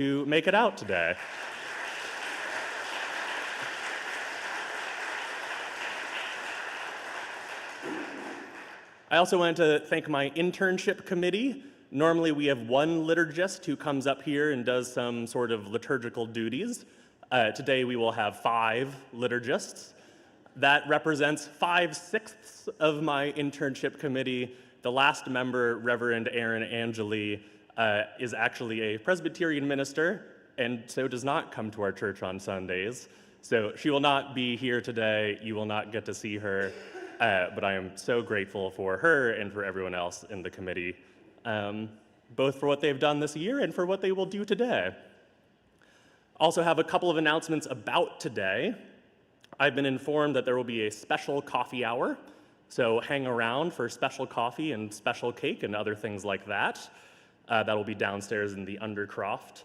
to make it out today. I also want to thank my internship committee. Normally we have one liturgist who comes up here and does some sort of liturgical duties. Today we will have 5 liturgists. That represents 5/6 of my internship committee. The last member, Reverend Aaron Angeli, is actually a Presbyterian minister and so does not come to our church on Sundays. So she will not be here today. You will not get to see her. But I am so grateful for her and for everyone else in the committee, both for what they've done this year and for what they will do today. Also have a couple of announcements about today. I've been informed that there will be a special coffee hour, so hang around for special coffee and special cake and other things like that. That will be downstairs in the Undercroft.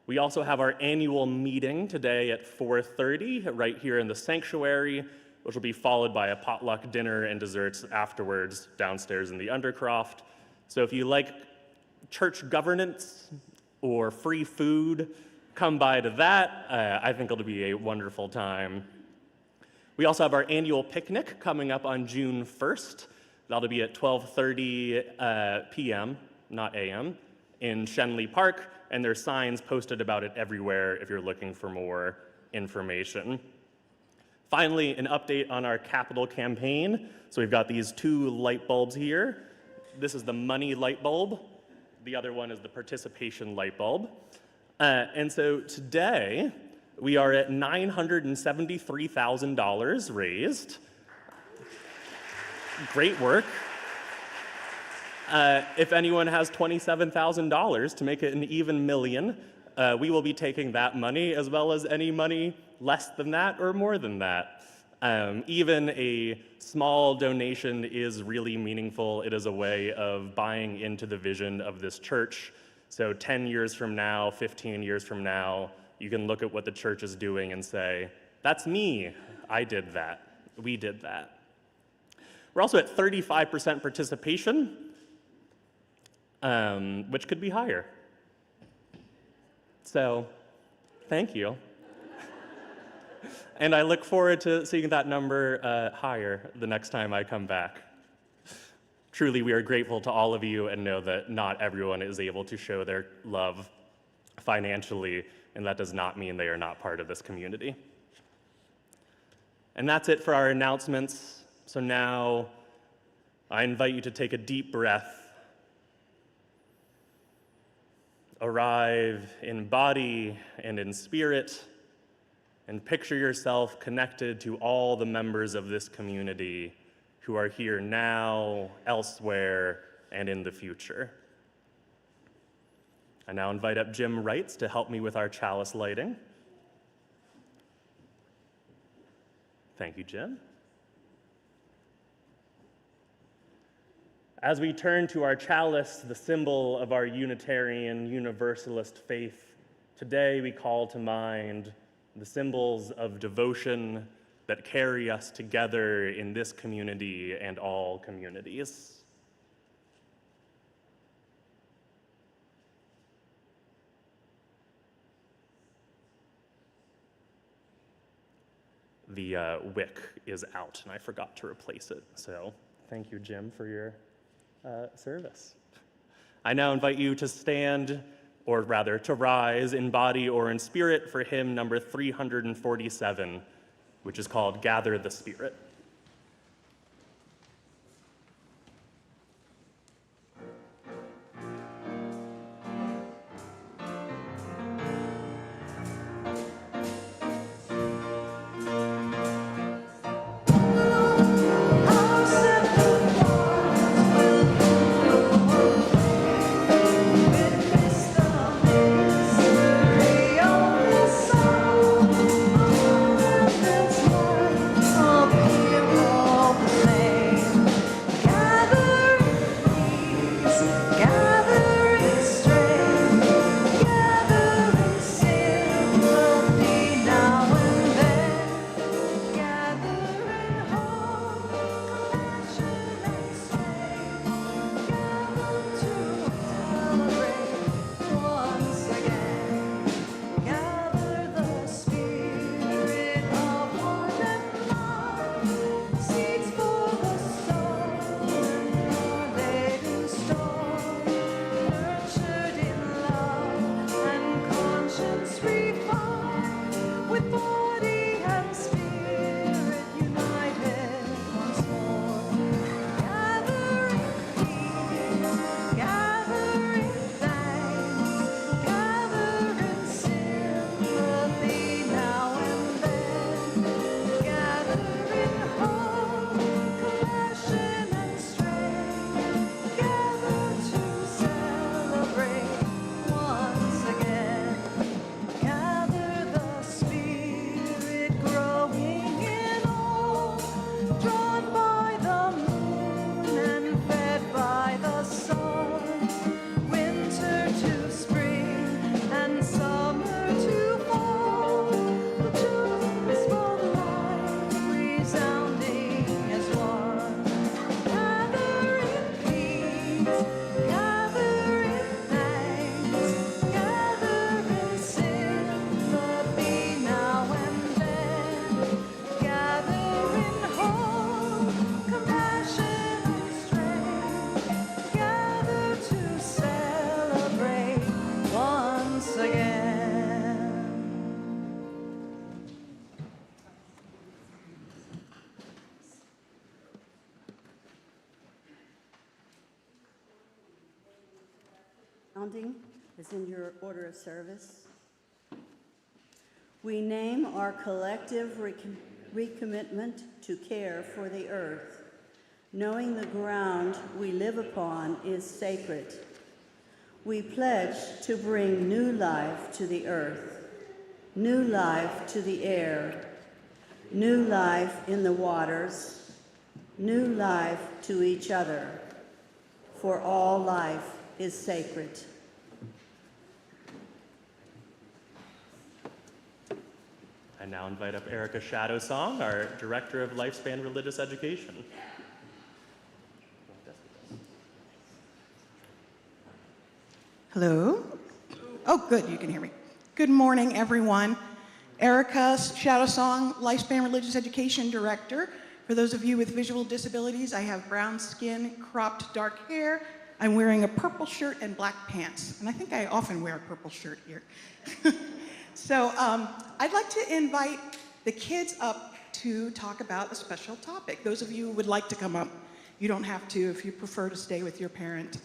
We also have our annual meeting today at 4:30 right here in the sanctuary, which will be followed by a potluck dinner and desserts afterwards downstairs in the Undercroft. So if you like church governance or free food, come by to that. I think it'll be a wonderful time. We also have our annual picnic coming up on June 1st. That'll be at 12:30 p.m., not a.m., in Shenley Park, and there's signs posted about it everywhere if you're looking for more information. Finally, an update on our capital campaign. So we've got these 2 light bulbs here. This is the money light bulb. The other one is the participation light bulb. And so today, we are at $973,000 raised. Great work. If anyone has $27,000 to make it an even million, we will be taking that money as well as any money less than that or more than that. Even a small donation is really meaningful. It is a way of buying into the vision of this church. So 10 years from now, 15 years from now, you can look at what the church is doing and say, that's me. I did that. We did that. We're also at 35% participation, which could be higher. So, thank you. And I look forward to seeing that number higher the next time I come back. Truly, we are grateful to all of you and know that not everyone is able to show their love financially, and that does not mean they are not part of this community. And that's it for our announcements. So now I invite you to take a deep breath. Arrive in body and in spirit, and picture yourself connected to all the members of this community who are here now, elsewhere, and in the future. I now invite up Jim Wrights to help me with our chalice lighting. Thank you, Jim. As we turn to our chalice, the symbol of our Unitarian Universalist faith, today we call to mind the symbols of devotion that carry us together in this community and all communities. The wick is out, and I forgot to replace it. So thank you, Jim, for your service. I now invite you to stand, or rather to rise in body or in spirit for hymn number 347, which is called Gather the Spirit. Up here. responding is in your order of service. We name our collective recommitment to care for the earth, knowing the ground we live upon is sacred. We pledge to bring new life to the earth, new life to the air, new life in the waters, new life to each other, for all life is sacred. I now invite up Erica Shadowsong, our Director of Lifespan Religious Education. Hello? Oh, good, you can hear me. Good morning, everyone. Erica Shadowsong, Lifespan Religious Education Director. For those of you with visual disabilities, I have brown skin, cropped dark hair. I'm wearing a purple shirt and black pants. And I think I often wear a purple shirt here. So I'd like to invite the kids up to talk about a special topic. Those of you who would like to come up, you don't have to. If you prefer to stay with your parent,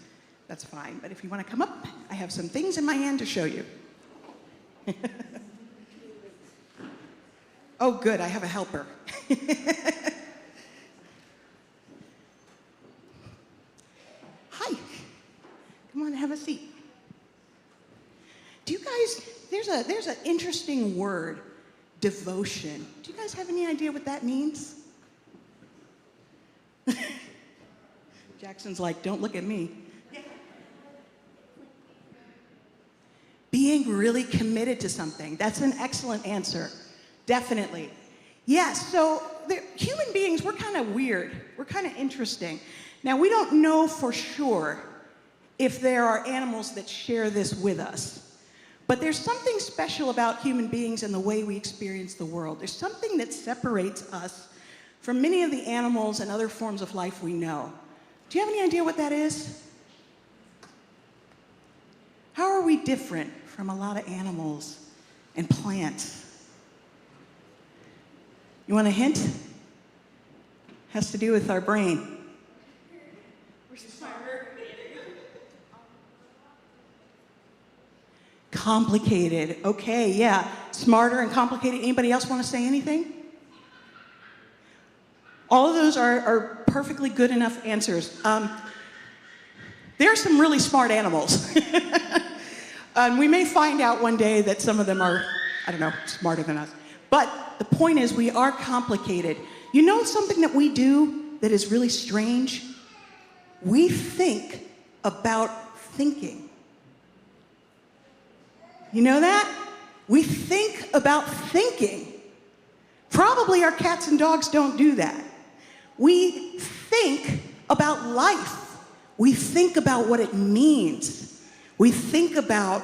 that's fine. But if you want to come up, I have some things in my hand to show you. Oh, good, I have a helper. Hi, come on, have a seat. Do you guys, there's an interesting word, devotion. Do you guys have any idea what that means? Jackson's like, don't look at me. Being really committed to something. That's an excellent answer. Definitely. Yes, so human beings, we're kind of weird. We're kind of interesting. Now, we don't know for sure if there are animals that share this with us. But there's something special about human beings and the way we experience the world. There's something that separates us from many of the animals and other forms of life we know. Do you have any idea what that is? How are we different from a lot of animals and plants? You want a hint? Has to do with our brain. We're smarter. Complicated. Okay, yeah. Smarter and complicated. Anybody else want to say anything? All of those are perfectly good enough answers. There are some really smart animals. We may find out one day that some of them are, I don't know, smarter than us. But the point is, we are complicated. You know something that we do that is really strange? We think about thinking. You know that? We think about thinking. Probably our cats and dogs don't do that. We think about life. We think about what it means. We think about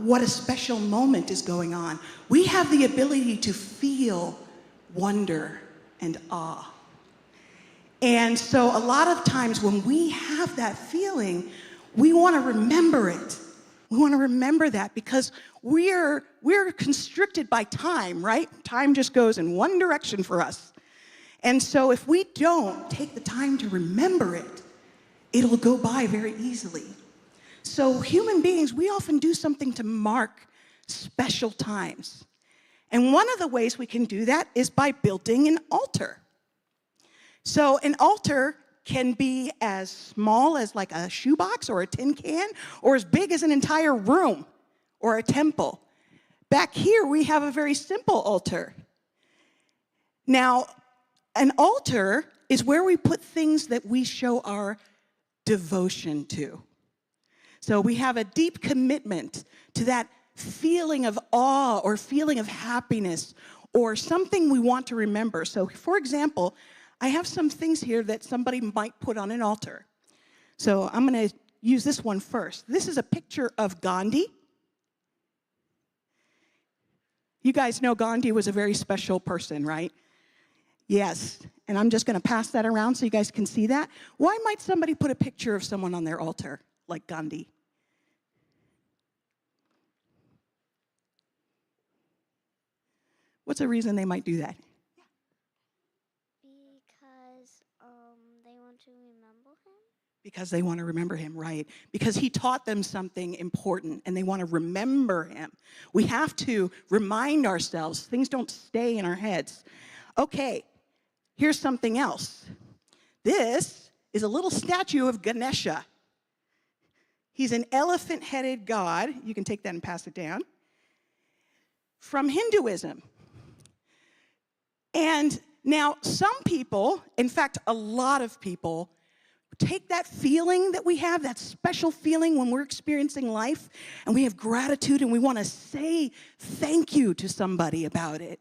what a special moment is going on. We have the ability to feel wonder and awe. And so a lot of times when we have that feeling, we want to remember it. We want to remember that because we're constricted by time, right? Time just goes in one direction for us. And so if we don't take the time to remember it, it'll go by very easily. So human beings, we often do something to mark special times. And one of the ways we can do that is by building an altar. So an altar can be as small as like a shoebox or a tin can, or as big as an entire room or a temple. Back here, we have a very simple altar. Now, an altar is where we put things that we show our devotion to. So we have a deep commitment to that feeling of awe or feeling of happiness or something we want to remember. So, for example, I have some things here that somebody might put on an altar. So I'm going to use this one first. This is a picture of Gandhi. You guys know Gandhi was a very special person, right? Yes. And I'm just going to pass that around so you guys can see that. Why might somebody put a picture of someone on their altar like Gandhi? What's a reason they might do that? Because they want to remember him. Because they want to remember him, right? Because he taught them something important and they want to remember him. We have to remind ourselves. Things don't stay in our heads. Okay, here's something else. This is a little statue of Ganesha. He's an elephant-headed god. You can take that and pass it down. From Hinduism. And now some people, in fact, a lot of people, take that feeling that we have, that special feeling when we're experiencing life, and we have gratitude and we want to say thank you to somebody about it.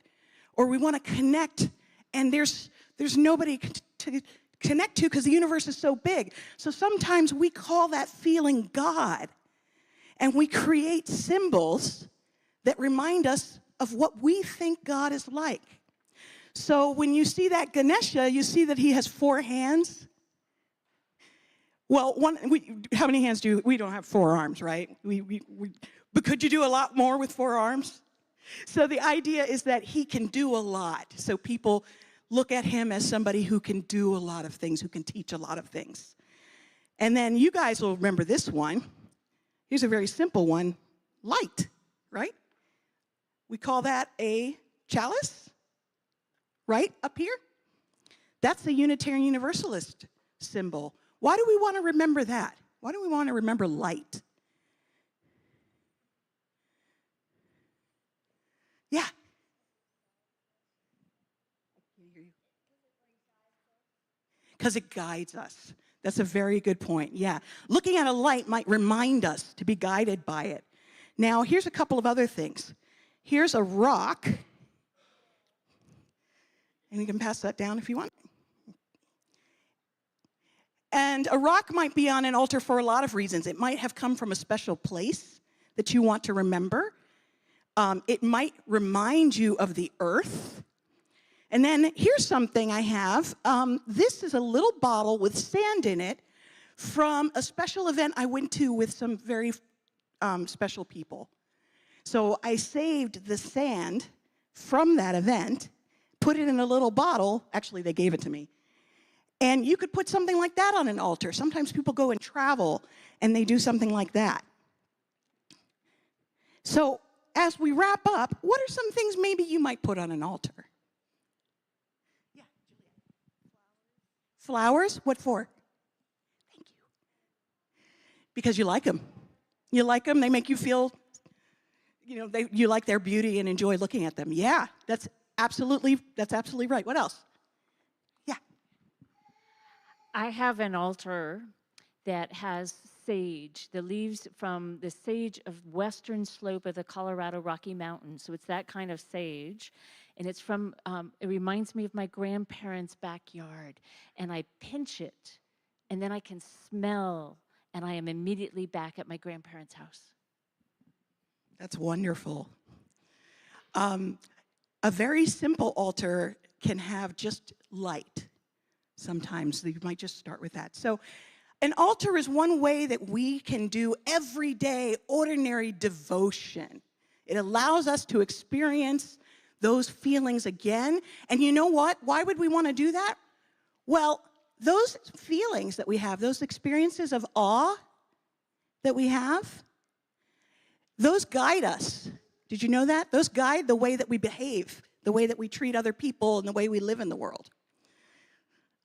Or we want to connect, and there's nobody to connect to because the universe is so big. So sometimes we call that feeling God, and we create symbols that remind us of what we think God is like. So when you see that Ganesha, you see that he has 4 hands. Well, how many hands do we don't have 4 arms, right? But could you do a lot more with 4 arms? So the idea is that he can do a lot. So people look at him as somebody who can do a lot of things, who can teach a lot of things. And then you guys will remember this one. Here's a very simple one, light, right? We call that a chalice, right up here. That's the Unitarian Universalist symbol. Why do we want to remember that? Why do we want to remember light? Yeah. I can't hear you. Because it guides us. That's a very good point. Yeah. Looking at a light might remind us to be guided by it. Now, here's a couple of other things. Here's a rock. And you can pass that down if you want. And a rock might be on an altar for a lot of reasons. It might have come from a special place that you want to remember. It might remind you of the earth. And then here's something I have. This is a little bottle with sand in it from a special event I went to with some very special people. So I saved the sand from that event, put it in a little bottle. Actually, they gave it to me. And you could put something like that on an altar. Sometimes people go and travel, and they do something like that. So as we wrap up, what are some things maybe you might put on an altar? Yeah, Juliet. Flowers? What for? Thank you. Because you like them. You like them. They make you feel, you like their beauty and enjoy looking at them. Yeah, that's absolutely right. What else? I have an altar that has sage, the leaves from the sage of western slope of the Colorado Rocky Mountains. So it's that kind of sage. And it's from, it reminds me of my grandparents' backyard. And I pinch it, and then I can smell, and I am immediately back at my grandparents' house. That's wonderful. A very simple altar can have just light. Sometimes you might just start with that. So an altar is one way that we can do everyday, ordinary devotion. It allows us to experience those feelings again. And you know what? Why would we want to do that? Well, those feelings that we have, those experiences of awe that we have, those guide us. Did you know that? Those guide the way that we behave, the way that we treat other people, and the way we live in the world.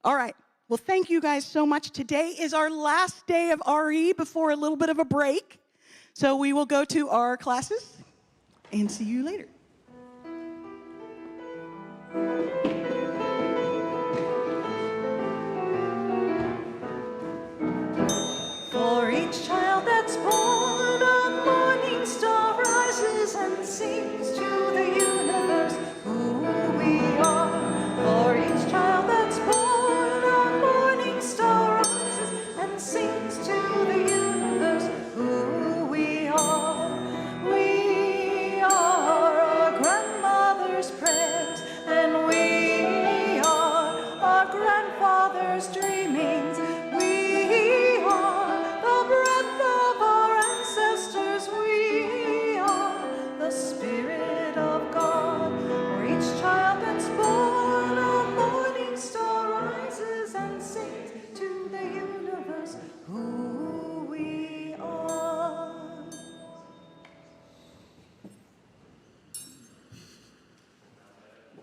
All right. Well, thank you guys so much. Today is our last day of RE before a little bit of a break. So we will go to our classes and see you later. For each child that's born, a morning star rises and sings to the universe who we are. For each child that's born, a morning star rises and sings to the universe who we are. We are our grandmother's prayers, and we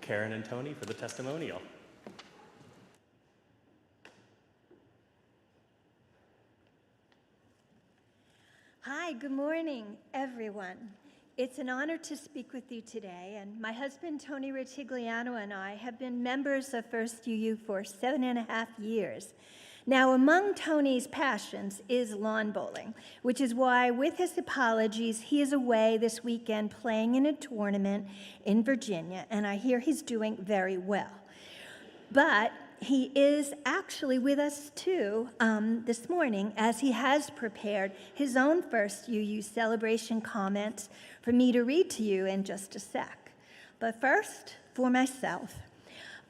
Karen and Tony for the testimonial. Hi, good morning, everyone. It's an honor to speak with you today, and my husband, Tony Ritigliano, and I have been members of First UU for 7.5 years. Now, among Tony's passions is lawn bowling, which is why, with his apologies, he is away this weekend playing in a tournament in Virginia, and I hear he's doing very well. But he is actually with us too this morning, as he has prepared his own First UU celebration comments for me to read to you in just a sec. But first, for myself.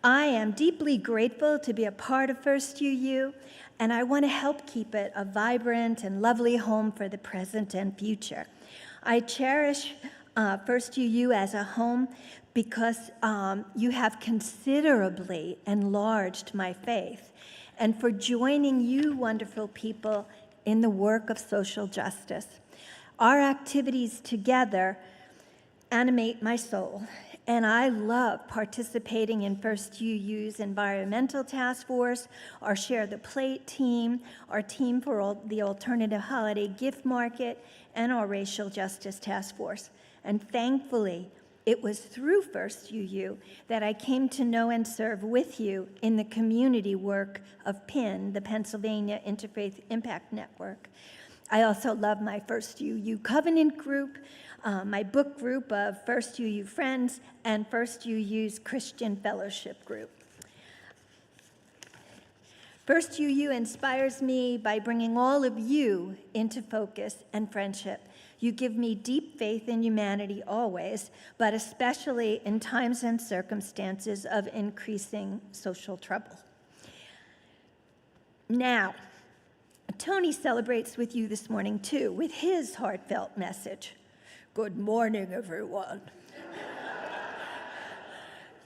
I am deeply grateful to be a part of First UU, and I want to help keep it a vibrant and lovely home for the present and future. I cherish First UU as a home because you have considerably enlarged my faith, and for joining you wonderful people in the work of social justice. Our activities together animate my soul, and I love participating in First UU's Environmental Task Force, our Share the Plate team, our team for the Alternative Holiday Gift Market, and our Racial Justice Task Force. And thankfully, it was through First UU that I came to know and serve with you in the community work of PIN, the Pennsylvania Interfaith Impact Network. I also love my First UU Covenant group, my book group of First UU Friends, and First UU's Christian Fellowship group. First UU inspires me by bringing all of you into focus and friendship. You give me deep faith in humanity always, but especially in times and circumstances of increasing social trouble. Now, Tony celebrates with you this morning too, with his heartfelt message. Good morning, everyone.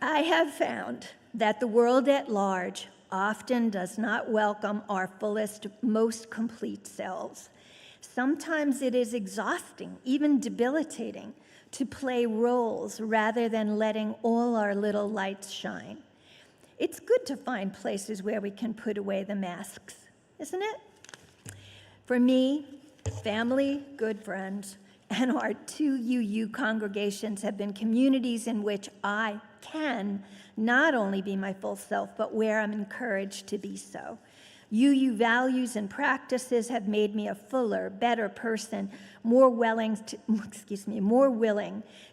I have found that the world at large often does not welcome our fullest, most complete selves. Sometimes it is exhausting, even debilitating, to play roles rather than letting all our little lights shine. It's good to find places where we can put away the masks, isn't it? For me, family, good friends, and our 2 UU congregations have been communities in which I can not only be my full self, but where I'm encouraged to be so. UU values and practices have made me a fuller, better person, more willing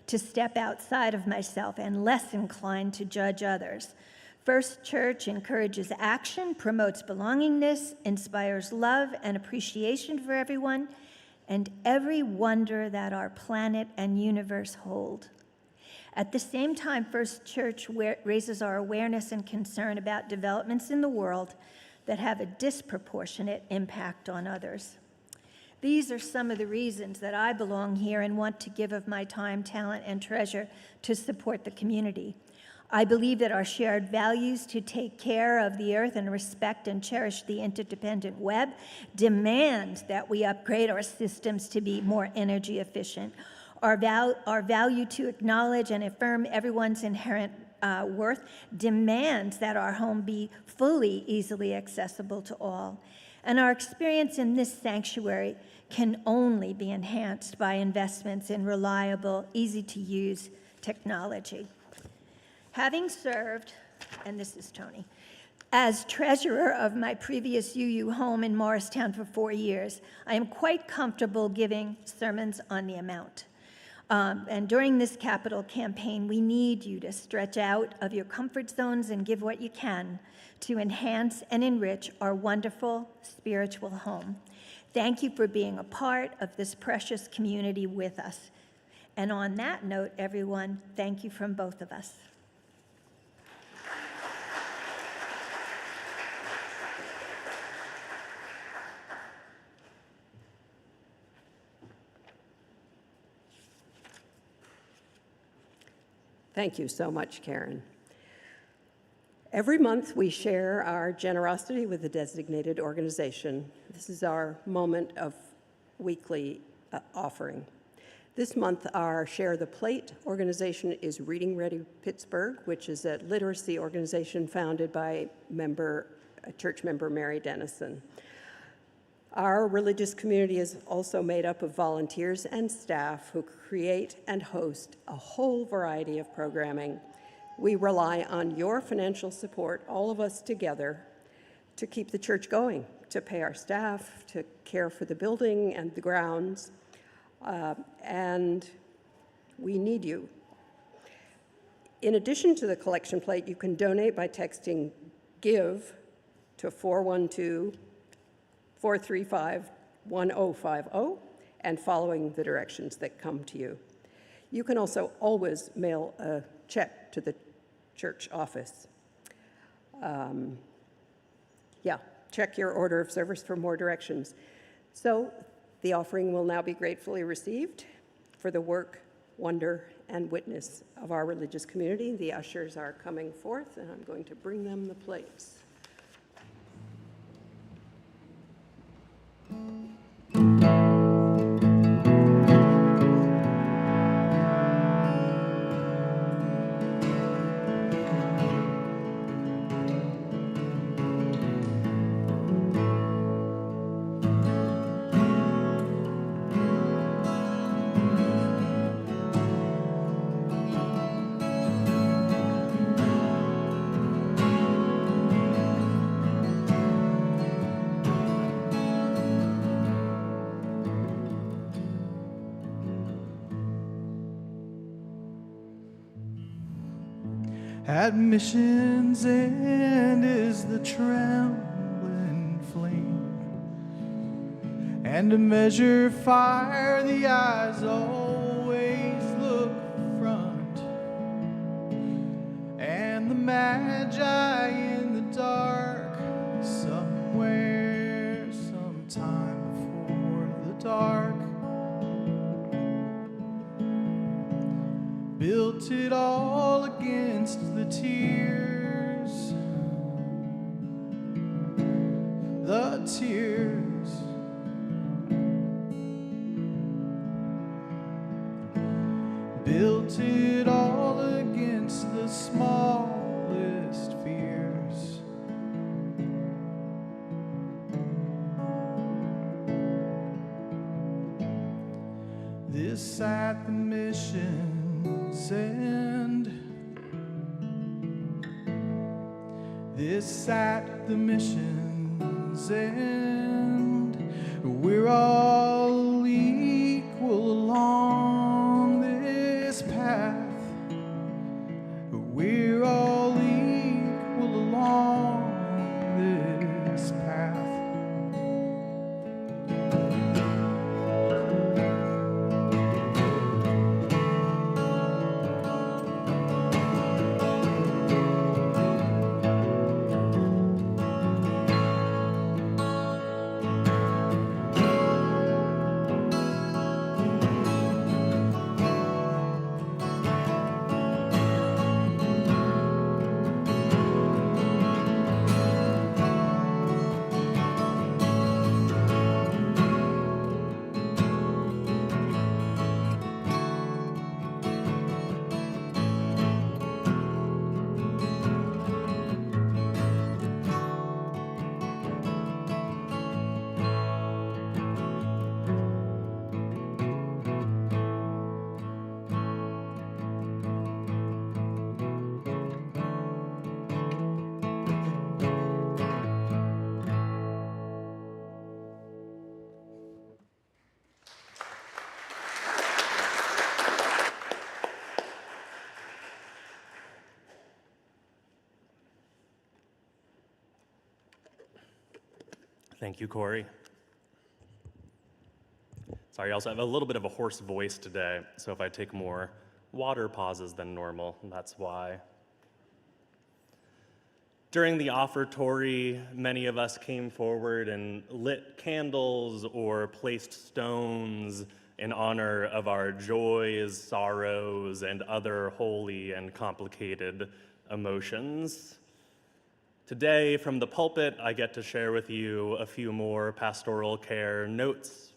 to step outside of myself and less inclined to judge others. First Church encourages action, promotes belongingness, inspires love and appreciation for everyone, and every wonder that our planet and universe hold. At the same time, First Church raises our awareness and concern about developments in the world that have a disproportionate impact on others. These are some of the reasons that I belong here and want to give of my time, talent, and treasure to support the community. I believe that our shared values to take care of the earth and respect and cherish the interdependent web demand that we upgrade our systems to be more energy efficient. Our value to acknowledge and affirm everyone's inherent worth demands that our home be fully, easily accessible to all. And our experience in this sanctuary can only be enhanced by investments in reliable, easy-to-use technology. Having served, and this is Tony, as treasurer of my previous UU home in Morristown for 4 years, I am quite comfortable giving sermons on the amount. And during this capital campaign, we need you to stretch out of your comfort zones and give what you can to enhance and enrich our wonderful spiritual home. Thank you for being a part of this precious community with us. And on that note, everyone, thank you from both of us. Thank you so much, Karen. Every month, we share our generosity with a designated organization. This is our moment of weekly offering. This month, our Share the Plate organization is Reading Ready Pittsburgh, which is a literacy organization founded by church member Mary Dennison. Our religious community is also made up of volunteers and staff who create and host a whole variety of programming. We rely on your financial support, all of us together, to keep the church going, to pay our staff, to care for the building and the grounds, and we need you. In addition to the collection plate, you can donate by texting GIVE to 412-435-1050 and following the directions that come to you. You can also always mail a check to the church office. Check your order of service for more directions. So the offering will now be gratefully received for the work, wonder, and witness of our religious community. The ushers are coming forth, and I'm going to bring them the plates. At mission's end is the trembling flame, and to measure fire the eyes always look front, and the magi in the dark somewhere, sometime before the dark, built it all against the tears, the tears. Built it all against the smallest fears. This at the mission's end. This at the mission's end. We're all equal along this path. We're all equal along this path. Thank you, Corey. Sorry, I also have a little bit of a hoarse voice today, so if I take more water pauses than normal, that's why. During the offertory, many of us came forward and lit candles or placed stones in honor of our joys, sorrows, and other holy and complicated emotions. Today, from the pulpit, I get to share with you a few more pastoral care notes.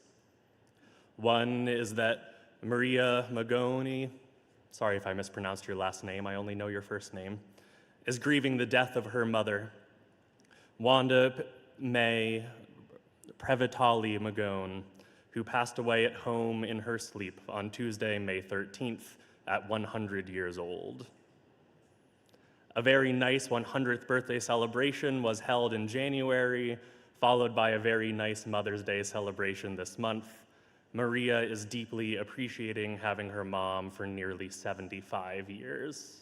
One is that Maria Magoni, sorry if I mispronounced your last name, I only know your first name, is grieving the death of her mother. Wanda May Previtali Magone, who passed away at home in her sleep on Tuesday, May 13th at 100 years old. A very nice 100th birthday celebration was held in January, followed by a very nice Mother's Day celebration this month. Maria is deeply appreciating having her mom for nearly 75 years.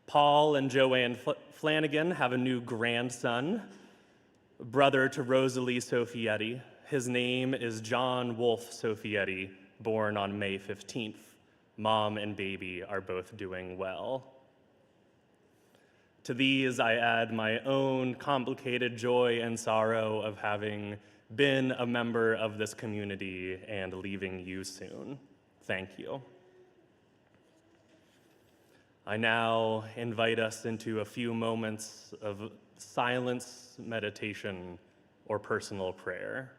Paul and Joanne Flanagan have a new grandson, brother to Rosalie Sofietti. His name is John Wolfe Sofietti, born on May 15th. Mom and baby are both doing well. To these, I add my own complicated joy and sorrow of having been a member of this community and leaving you soon. Thank you. I now invite us into a few moments of silence, meditation, or personal prayer.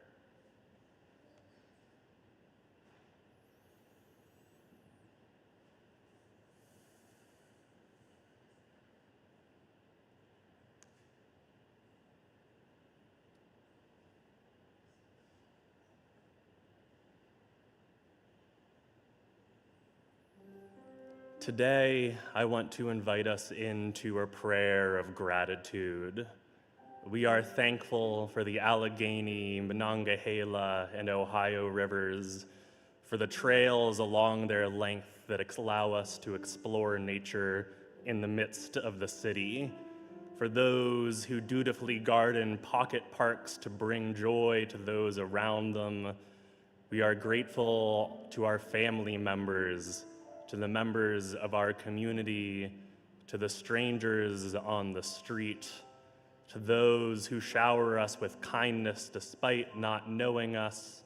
Today, I want to invite us into a prayer of gratitude. We are thankful for the Allegheny, Monongahela, and Ohio rivers, for the trails along their length that allow us to explore nature in the midst of the city, for those who dutifully garden pocket parks to bring joy to those around them. We are grateful to our family members, to the members of our community, to the strangers on the street, to those who shower us with kindness despite not knowing us,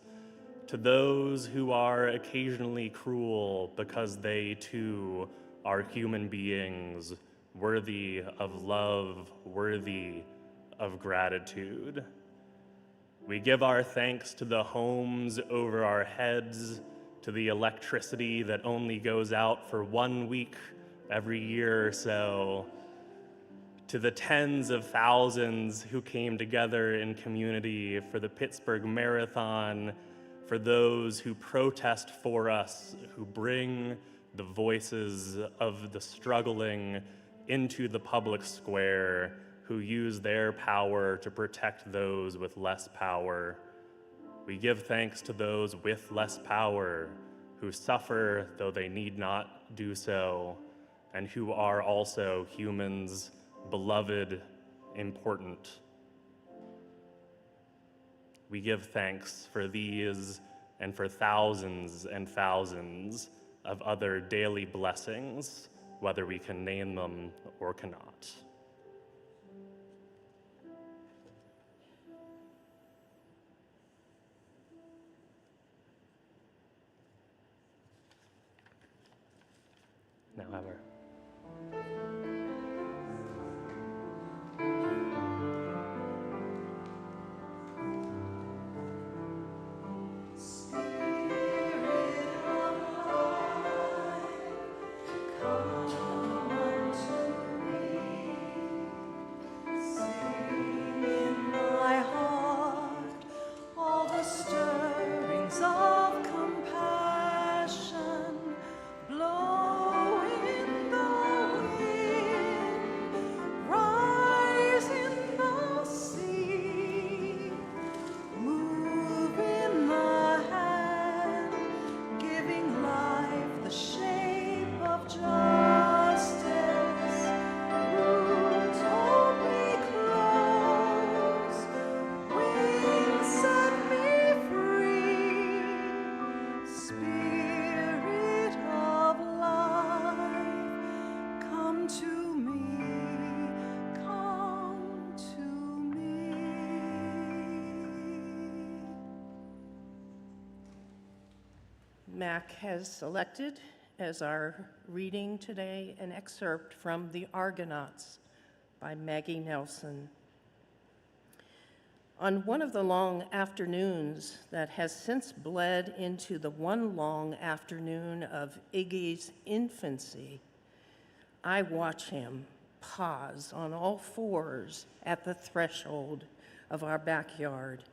to those who are occasionally cruel because they too are human beings, worthy of love, worthy of gratitude. We give our thanks to the homes over our heads, to the electricity that only goes out for 1 week every year or so, to the tens of thousands who came together in community for the Pittsburgh Marathon, for those who protest for us, who bring the voices of the struggling into the public square, who use their power to protect those with less power. We give thanks to those with less power, who suffer though they need not do so, and who are also humans, beloved, important. We give thanks for these and for thousands and thousands of other daily blessings, whether we can name them or cannot. Now have our Mac has selected as our reading today an excerpt from The Argonauts by Maggie Nelson. On one of the long afternoons that has since bled into the one long afternoon of Iggy's infancy, I watch him pause on all fours at the threshold of our backyard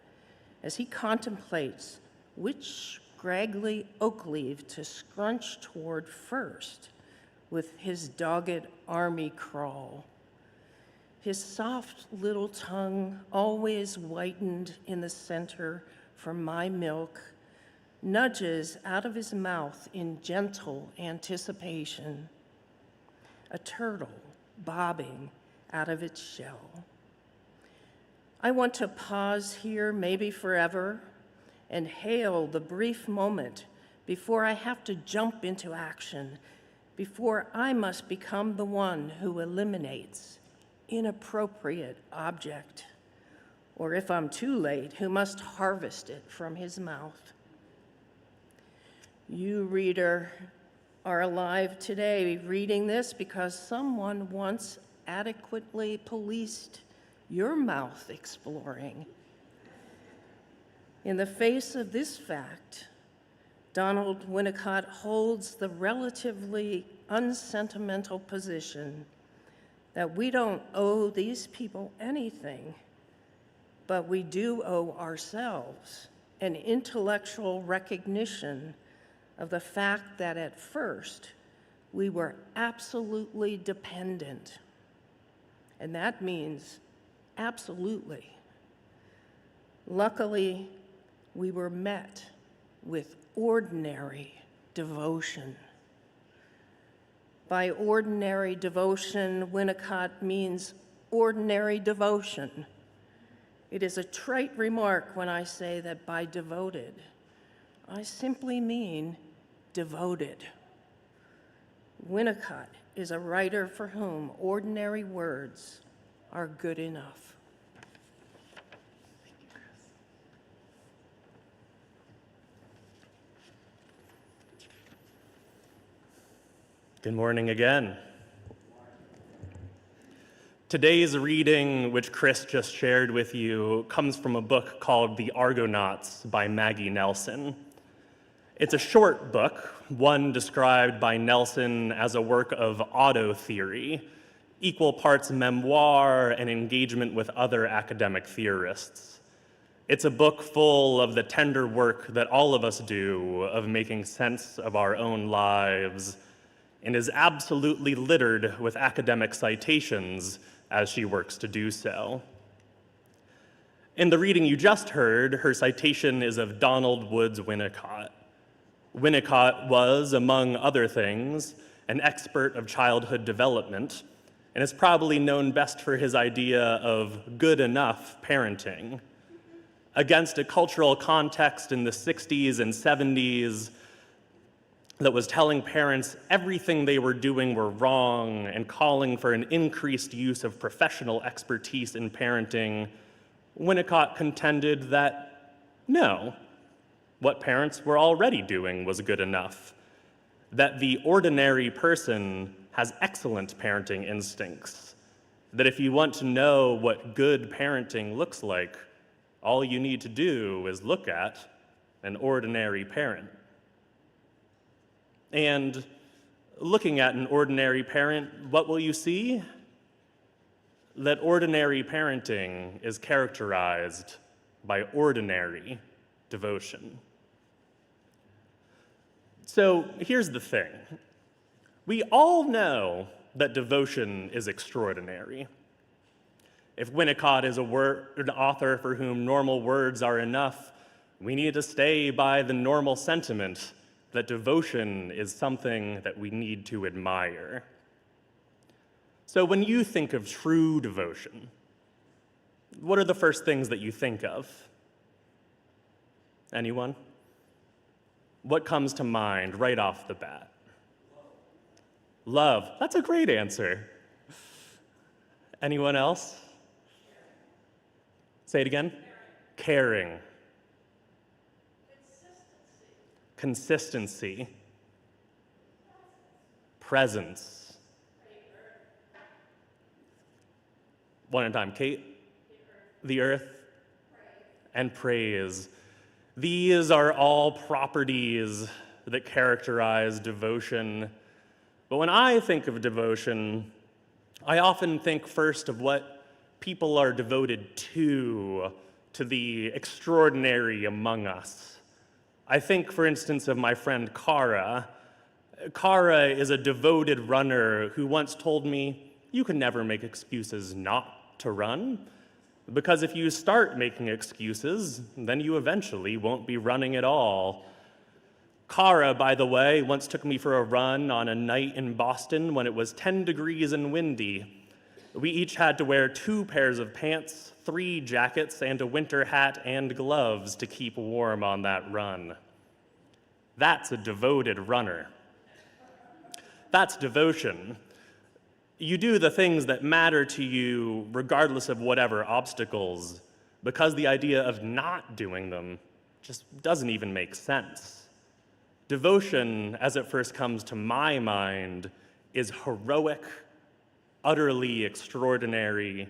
as he contemplates which scraggly oak leaf to scrunch toward first with his dogged army crawl. His soft little tongue, always whitened in the center for my milk, nudges out of his mouth in gentle anticipation, a turtle bobbing out of its shell. I want to pause here, maybe forever, and hail the brief moment before I have to jump into action, before I must become the one who eliminates inappropriate object, or if I'm too late, who must harvest it from his mouth. You, reader, are alive today reading this because someone once adequately policed your mouth exploring. In the face of this fact, Donald Winnicott holds the relatively unsentimental position that we don't owe these people anything, but we do owe ourselves an intellectual recognition of the fact that at first we were absolutely dependent. And that means absolutely. Luckily, we were met with ordinary devotion. By ordinary devotion, Winnicott means ordinary devotion. It is a trite remark when I say that by devoted, I simply mean devoted. Winnicott is a writer for whom ordinary words are good enough. Good morning again. Today's reading, which Chris just shared with you, comes from a book called The Argonauts by Maggie Nelson. It's a short book, one described by Nelson as a work of auto theory, equal parts memoir and engagement with other academic theorists. It's a book full of the tender work that all of us do of making sense of our own lives, and is absolutely littered with academic citations as she works to do so. In the reading you just heard, her citation is of Donald Woods Winnicott. Winnicott was, among other things, an expert of childhood development, and is probably known best for his idea of good enough parenting. Against a cultural context in the 60s and 70s that was telling parents everything they were doing were wrong and calling for an increased use of professional expertise in parenting, Winnicott contended that no, what parents were already doing was good enough, that the ordinary person has excellent parenting instincts, that if you want to know what good parenting looks like, all you need to do is look at an ordinary parent. And looking at an ordinary parent, what will you see? That ordinary parenting is characterized by ordinary devotion. So here's the thing. We all know that devotion is extraordinary. If Winnicott is an author for whom normal words are enough, we need to stay by the normal sentiment that devotion is something that we need to admire. So when you think of true devotion, what are the first things that you think of? Anyone? What comes to mind right off the bat? Love. That's a great answer. Anyone else? Say it again. Caring. Consistency. Presence. One at a time. Kate? The earth. and praise. These are all properties that characterize devotion. But when I think of devotion, I often think first of what people are devoted to the extraordinary among us. I think, for instance, of my friend Kara. Kara is a devoted runner who once told me, "You can never make excuses not to run, because if you start making excuses, then you eventually won't be running at all." Kara, by the way, once took me for a run on a night in Boston when it was 10 degrees and windy. We each had to wear 2 pairs of pants, 3 jackets, and a winter hat and gloves to keep warm on that run. That's a devoted runner. That's devotion. You do the things that matter to you regardless of whatever obstacles, because the idea of not doing them just doesn't even make sense. Devotion, as it first comes to my mind, is heroic, utterly extraordinary,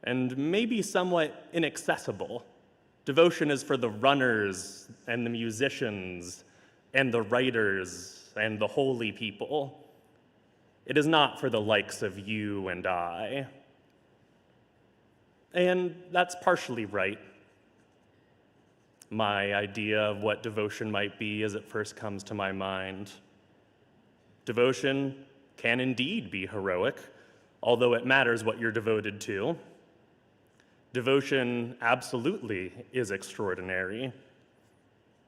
and maybe somewhat inaccessible. Devotion is for the runners and the musicians and the writers and the holy people. It is not for the likes of you and I. And that's partially right. My idea of what devotion might be as it first comes to my mind. Devotion can indeed be heroic, although it matters what you're devoted to. Devotion absolutely is extraordinary,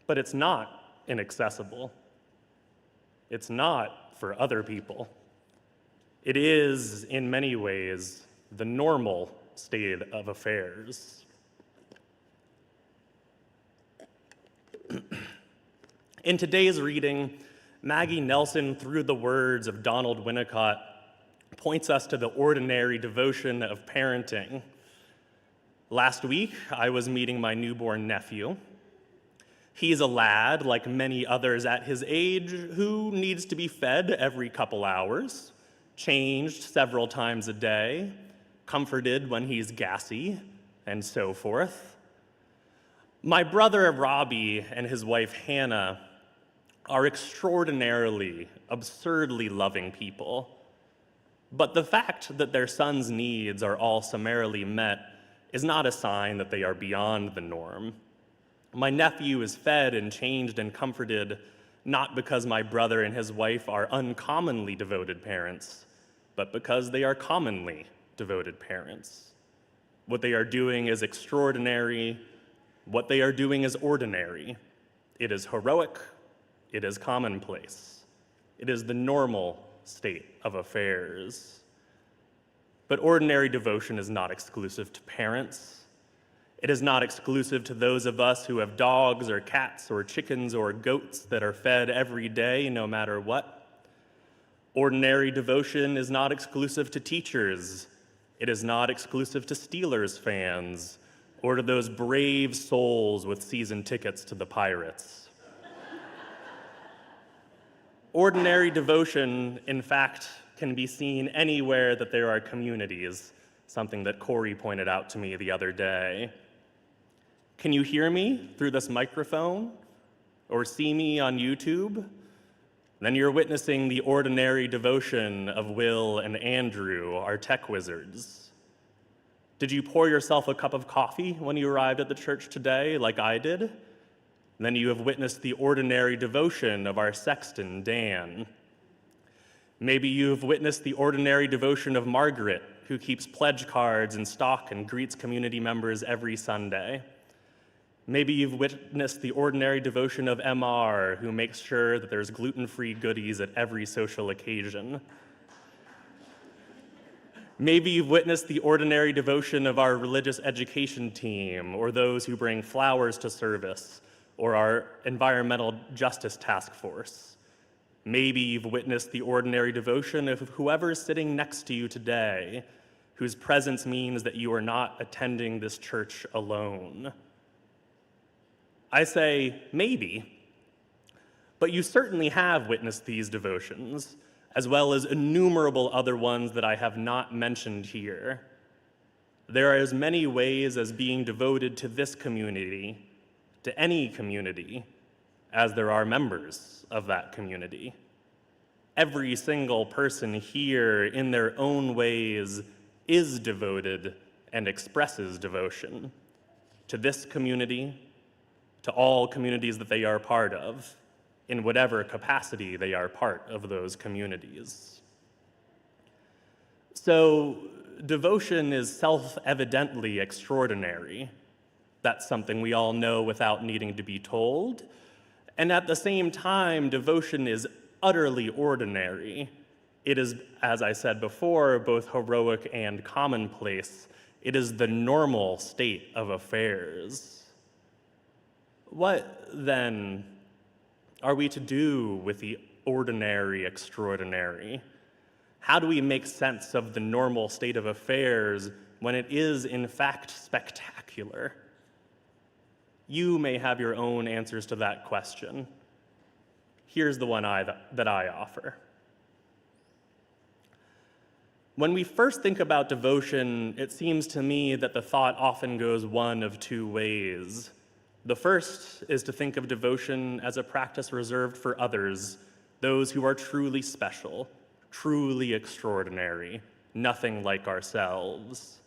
but it's not inaccessible. It's not for other people. It is, in many ways, the normal state of affairs. In today's reading, Maggie Nelson, through the words of Donald Winnicott, points us to the ordinary devotion of parenting. Last week, I was meeting my newborn nephew. He's a lad, like many others at his age, who needs to be fed every couple hours, changed several times a day, comforted when he's gassy, and so forth. My brother Robbie and his wife Hannah are extraordinarily, absurdly loving people. But the fact that their son's needs are all summarily met is not a sign that they are beyond the norm. My nephew is fed and changed and comforted not because my brother and his wife are uncommonly devoted parents, but because they are commonly devoted parents. What they are doing is extraordinary. What they are doing is ordinary. It is heroic. It is commonplace. It is the normal state of affairs. But ordinary devotion is not exclusive to parents. It is not exclusive to those of us who have dogs or cats or chickens or goats that are fed every day, no matter what. Ordinary devotion is not exclusive to teachers. It is not exclusive to Steelers fans or to those brave souls with season tickets to the Pirates. Ordinary devotion, in fact, can be seen anywhere that there are communities, something that Corey pointed out to me the other day. Can you hear me through this microphone or see me on YouTube? Then you're witnessing the ordinary devotion of Will and Andrew, our tech wizards. Did you pour yourself a cup of coffee when you arrived at the church today, like I did? Then you have witnessed the ordinary devotion of our sexton, Dan. Maybe you have witnessed the ordinary devotion of Margaret, who keeps pledge cards in stock and greets community members every Sunday. Maybe you've witnessed the ordinary devotion of MR, who makes sure that there's gluten-free goodies at every social occasion. Maybe you've witnessed the ordinary devotion of our religious education team, or those who bring flowers to service, or our environmental justice task force. Maybe you've witnessed the ordinary devotion of whoever's sitting next to you today, whose presence means that you are not attending this church alone. I say maybe, but you certainly have witnessed these devotions, as well as innumerable other ones that I have not mentioned here. There are as many ways as being devoted to this community, to any community, as there are members of that community. Every single person here, in their own ways, is devoted and expresses devotion to this community, to all communities that they are part of, in whatever capacity they are part of those communities. So, devotion is self-evidently extraordinary. That's something we all know without needing to be told. And at the same time, devotion is utterly ordinary. It is, as I said before, both heroic and commonplace. It is the normal state of affairs. What, then, are we to do with the ordinary extraordinary? How do we make sense of the normal state of affairs when it is, in fact, spectacular? You may have your own answers to that question. Here's the one that I offer. When we first think about devotion, it seems to me that the thought often goes one of two ways. The first is to think of devotion as a practice reserved for others, those who are truly special, truly extraordinary, nothing like ourselves.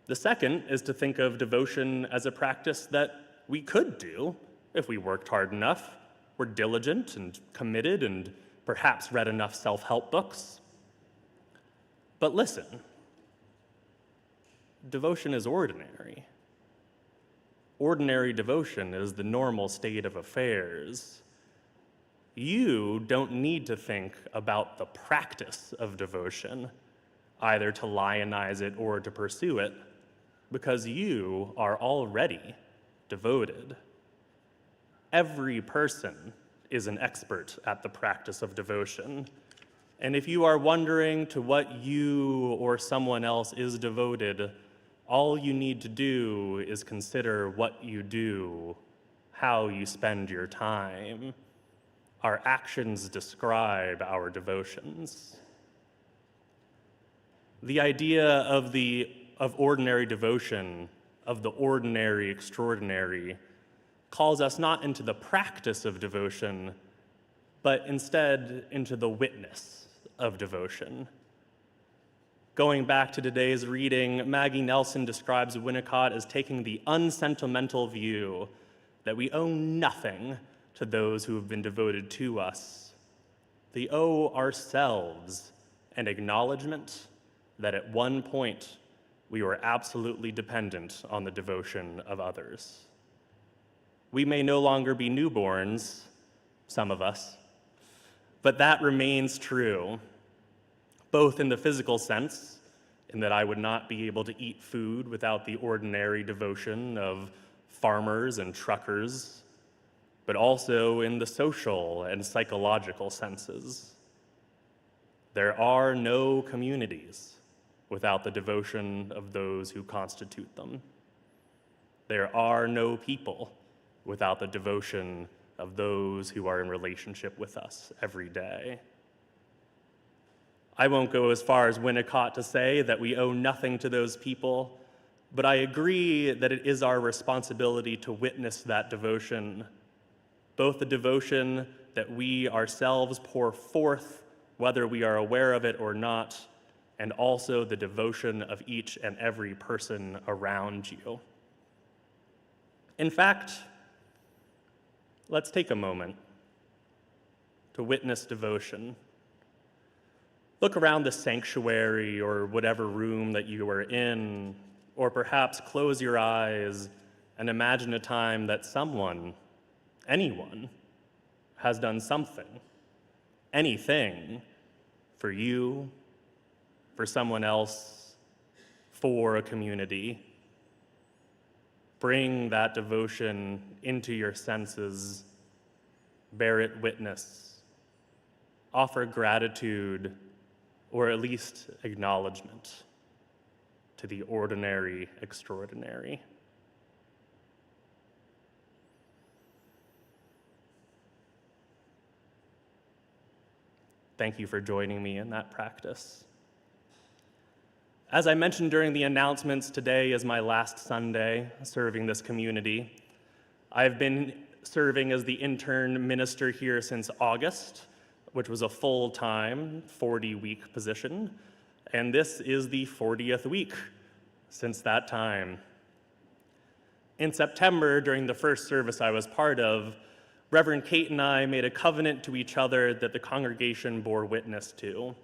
The second is to think of devotion as a practice that we could do if we worked hard enough, were diligent and committed, and perhaps read enough self-help books. But listen, devotion is ordinary. Ordinary devotion is the normal state of affairs. You don't need to think about the practice of devotion, either to lionize it or to pursue it, because you are already devoted. Every person is an expert at the practice of devotion. And if you are wondering to what you or someone else is devoted, all you need to do is consider what you do, how you spend your time. Our actions describe our devotions. The idea of ordinary devotion, of the ordinary extraordinary, calls us not into the practice of devotion, but instead into the witness of devotion. Going back to today's reading, Maggie Nelson describes Winnicott as taking the unsentimental view that we owe nothing to those who have been devoted to us. We owe ourselves an acknowledgement that at one point we were absolutely dependent on the devotion of others. We may no longer be newborns, some of us, but that remains true, both in the physical sense, in that I would not be able to eat food without the ordinary devotion of farmers and truckers, but also in the social and psychological senses. There are no communities without the devotion of those who constitute them. There are no people without the devotion of those who are in relationship with us every day. I won't go as far as Winnicott to say that we owe nothing to those people, but I agree that it is our responsibility to witness that devotion, both the devotion that we ourselves pour forth, whether we are aware of it or not, and also the devotion of each and every person around you. In fact, let's take a moment to witness devotion. Look around the sanctuary or whatever room that you are in, or perhaps close your eyes and imagine a time that someone, anyone, has done something, anything, for you, for someone else, for a community. Bring that devotion into your senses, bear it witness, offer gratitude, or at least acknowledgement to the ordinary extraordinary. Thank you for joining me in that practice. As I mentioned during the announcements, today is my last Sunday serving this community. I've been serving as the intern minister here since August, which was a full-time 40-week position, and this is the 40th week since that time. In September, during the first service I was part of, Reverend Kate and I made a covenant to each other that the congregation bore witness to.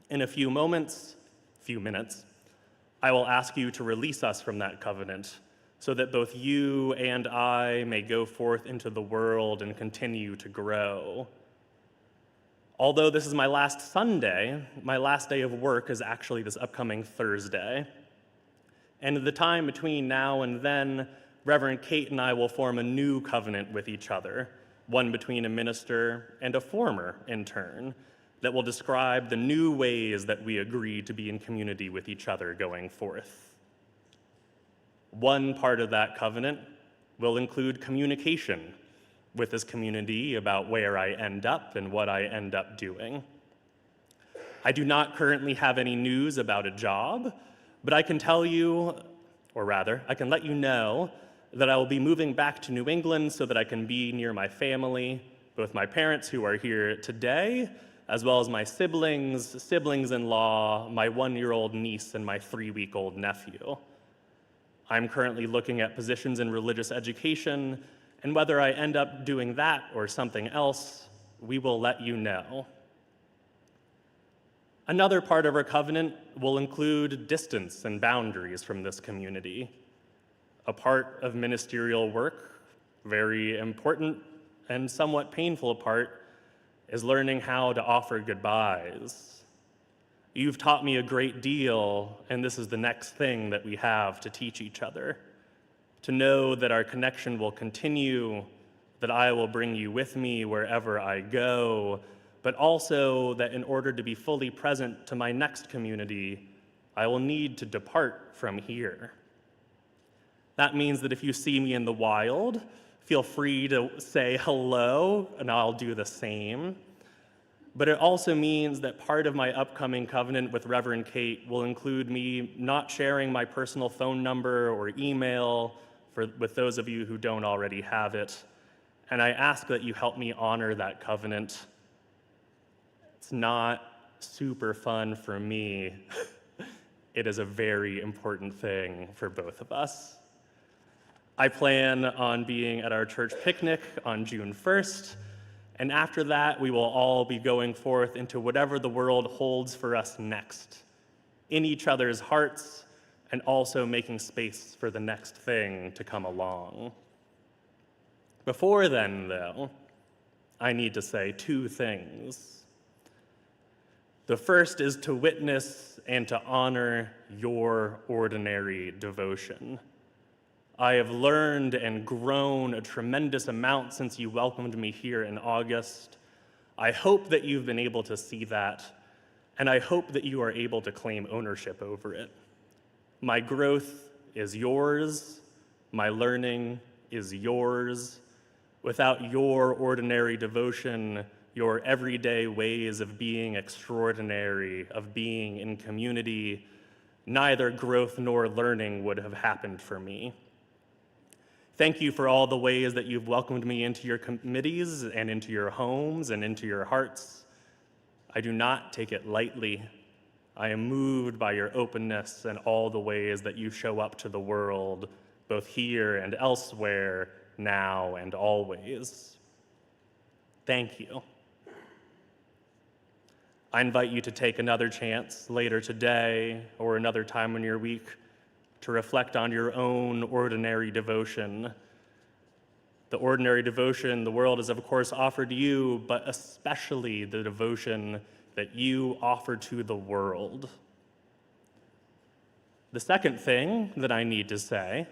In a few minutes, I will ask you to release us from that covenant so that both you and I may go forth into the world and continue to grow. Although this is my last Sunday, my last day of work is actually this upcoming Thursday. And in the time between now and then, Reverend Kate and I will form a new covenant with each other, one between a minister and a former intern, that will describe the new ways that we agree to be in community with each other going forth. One part of that covenant will include communication with this community about where I end up and what I end up doing. I do not currently have any news about a job, but I can tell you, or rather, I can let you know that I will be moving back to New England so that I can be near my family, both my parents who are here today, as well as my siblings, siblings-in-law, my 1-year-old niece, and my 3-week-old nephew. I'm currently looking at positions in religious education, and whether I end up doing that or something else, we will let you know. Another part of our covenant will include distance and boundaries from this community. A part of ministerial work, very important and somewhat painful part, is learning how to offer goodbyes. You've taught me a great deal, and this is the next thing that we have to teach each other. To know that our connection will continue, that I will bring you with me wherever I go, but also that in order to be fully present to my next community, I will need to depart from here. That means that if you see me in the wild, feel free to say hello, and I'll do the same. But it also means that part of my upcoming covenant with Reverend Kate will include me not sharing my personal phone number or email with those of you who don't already have it. And I ask that you help me honor that covenant. It's not super fun for me. It is a very important thing for both of us. I plan on being at our church picnic on June 1st, and after that, we will all be going forth into whatever the world holds for us next, in each other's hearts, and also making space for the next thing to come along. Before then, though, I need to say 2 things. The first is to witness and to honor your ordinary devotion. I have learned and grown a tremendous amount since you welcomed me here in August. I hope that you've been able to see that, and I hope that you are able to claim ownership over it. My growth is yours. My learning is yours. Without your ordinary devotion, your everyday ways of being extraordinary, of being in community, neither growth nor learning would have happened for me. Thank you for all the ways that you've welcomed me into your committees and into your homes and into your hearts. I do not take it lightly. I am moved by your openness and all the ways that you show up to the world, both here and elsewhere, now and always. Thank you. I invite you to take another chance later today or another time in your week to reflect on your own ordinary devotion. The ordinary devotion the world has, of course, offered you, but especially the devotion that you offer to the world. The second thing that I need to say,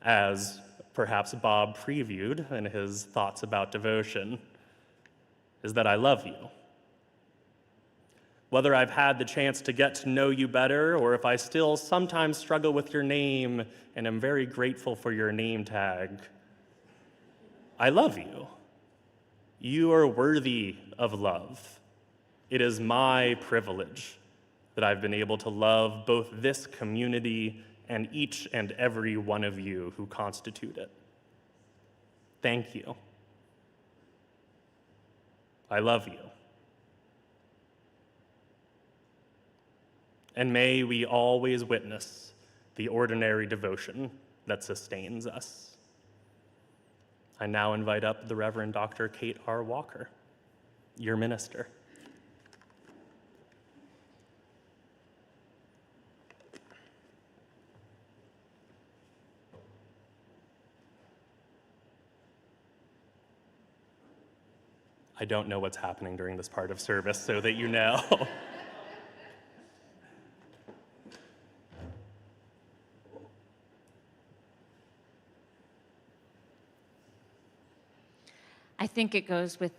as perhaps Bob previewed in his thoughts about devotion, is that I love you. Whether I've had the chance to get to know you better, or if I still sometimes struggle with your name and am very grateful for your name tag, I love you. You are worthy of love. It is my privilege. that I've been able to love both this community and each and every one of you who constitute it. Thank you. I love you. And may we always witness the ordinary devotion that sustains us. I now invite up the Reverend Dr. Kate R. Walker, your minister. I don't know what's happening during this part of service, so that you know. I think it goes with,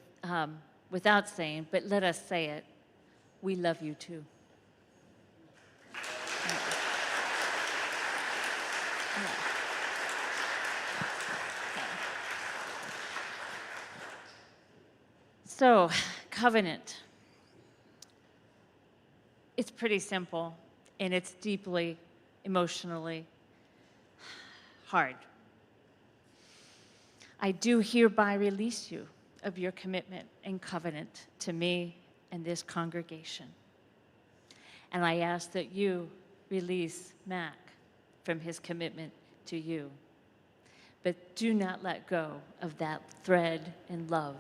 without saying, but let us say it. We love you too. So, covenant. It's pretty simple, and it's deeply, emotionally hard. I do hereby release you of your commitment and covenant to me and this congregation. And I ask that you release Mac from his commitment to you. But do not let go of that thread and love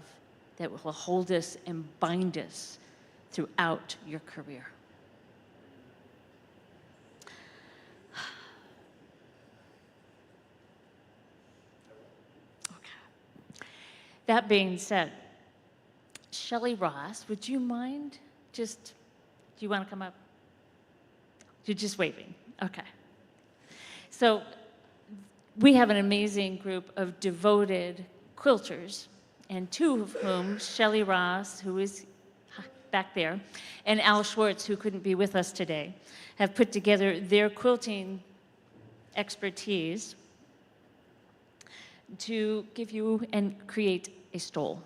that will hold us and bind us throughout your career. That being said, Shelley Ross, would you mind do you want to come up? You're just waving, okay. So we have an amazing group of devoted quilters, and two of whom, Shelley Ross, who is back there, and Al Schwartz, who couldn't be with us today, have put together their quilting expertise to give you and create a stole.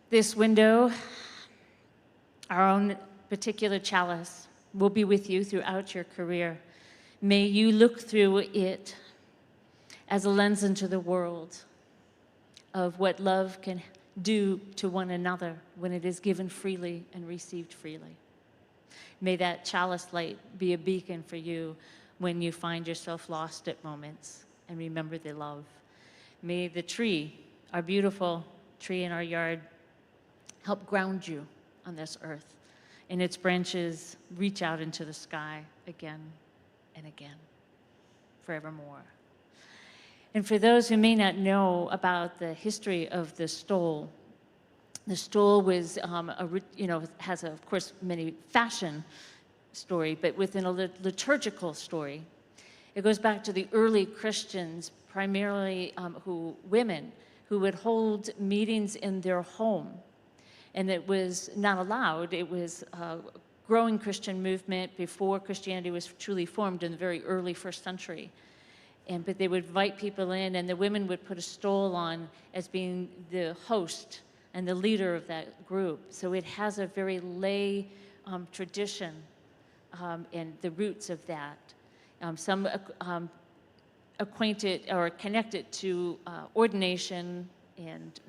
This window, our own particular chalice, will be with you throughout your career. May you look through it as a lens into the world of what love can do to one another when it is given freely and received freely. May that chalice light be a beacon for you when you find yourself lost at moments, and remember the love. May the tree, our beautiful tree in our yard, help ground you on this earth, and its branches reach out into the sky again and again, forevermore. And for those who may not know about the history of the stole was, has, of course, many fashion story, but within a liturgical story. It goes back to the early Christians, primarily women, who would hold meetings in their home. And it was not allowed. It was a growing Christian movement before Christianity was truly formed in the very early first century. But they would invite people in, and the women would put a stole on as being the host and the leader of that group. So it has a very lay tradition and the roots of that. Some acquainted or connected to ordination,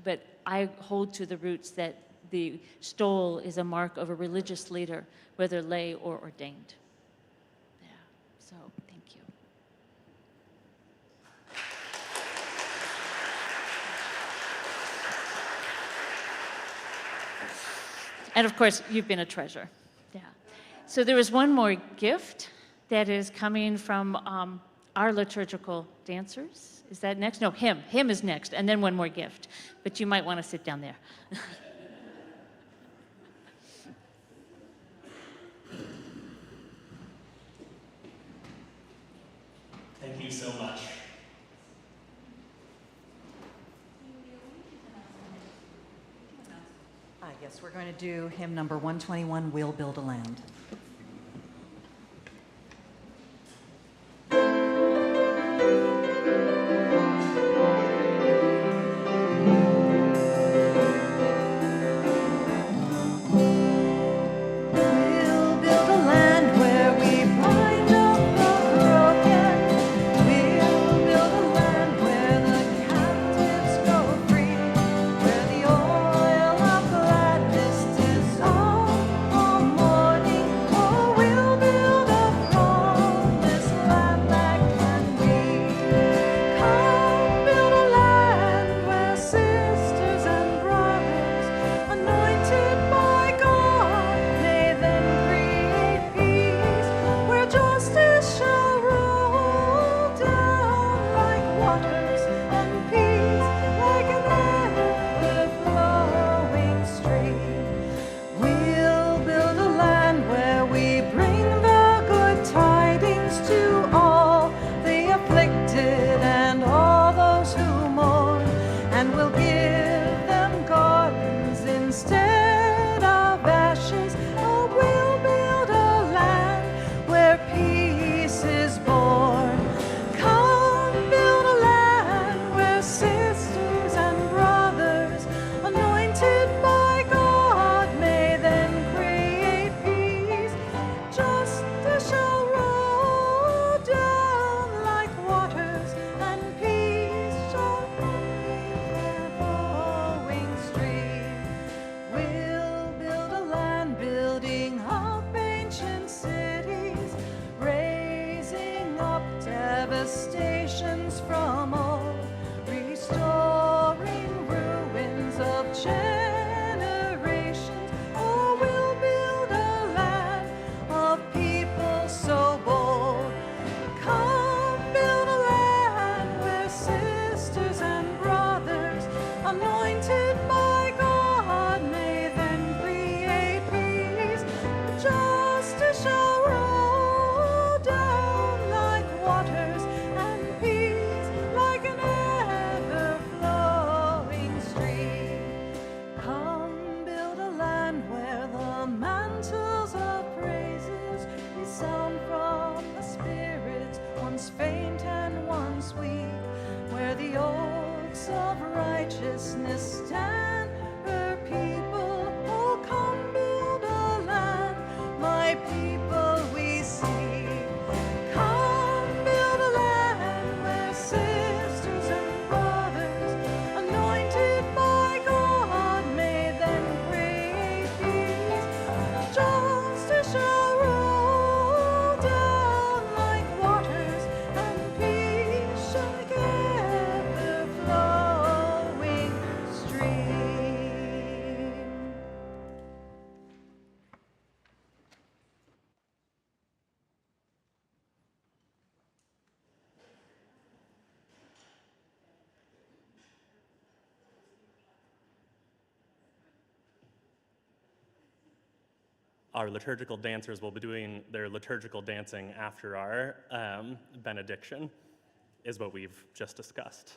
but I hold to the roots that the stole is a mark of a religious leader, whether lay or ordained. Yeah, so thank you. And of course, you've been a treasure. Yeah. So there is one more gift that is coming from our liturgical dancers. Is that next? No, hymn. Hymn is next, and then one more gift. But you might want to sit down there. Thank you so much. Yes, we're going to do hymn number 121, We'll Build a Land. Our liturgical dancers will be doing their liturgical dancing after our benediction, is what we've just discussed.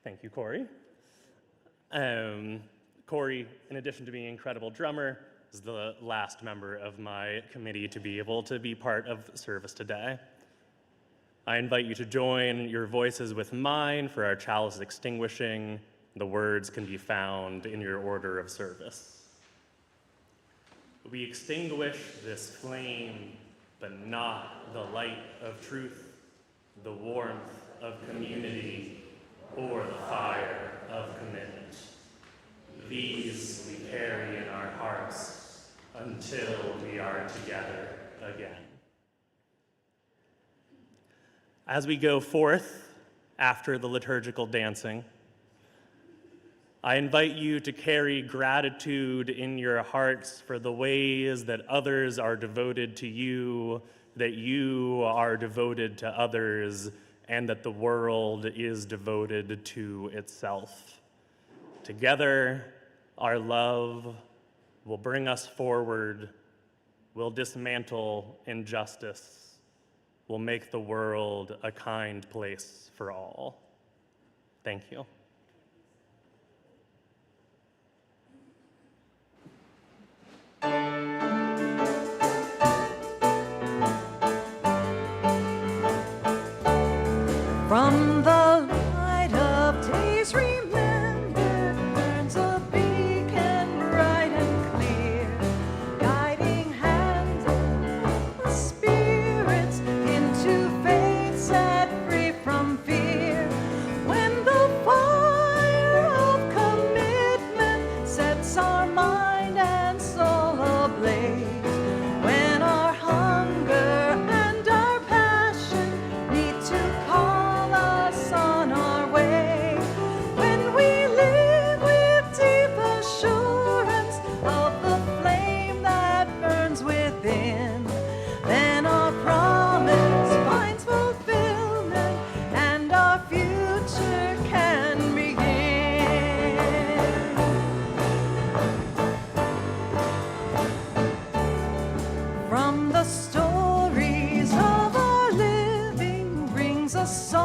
Thank you, Corey. Corey, in addition to being an incredible drummer, is the last member of my committee to be able to be part of service today. I invite you to join your voices with mine for our chalice extinguishing. The words can be found in your order of service. We extinguish this flame, but not the light of truth, the warmth of community, or the fire of commitment. These we carry in our hearts until we are together again. As we go forth after the liturgical dancing, I invite you to carry gratitude in your hearts for the ways that others are devoted to you, that you are devoted to others, and that the world is devoted to itself. Together, our love will bring us forward, will dismantle injustice, will make the world a kind place for all. Thank you. From the light of days remembered burns a beacon bright and clear, guiding hands of the spirits into faith set free from fear. When the fire of commitment sets our mind and soul ablaze, when our hunger and our passion need to call us on our way, when we live with deep assurance of the flame that burns within, then our promise finds fulfillment and our future can begin. From the stories of our living brings a song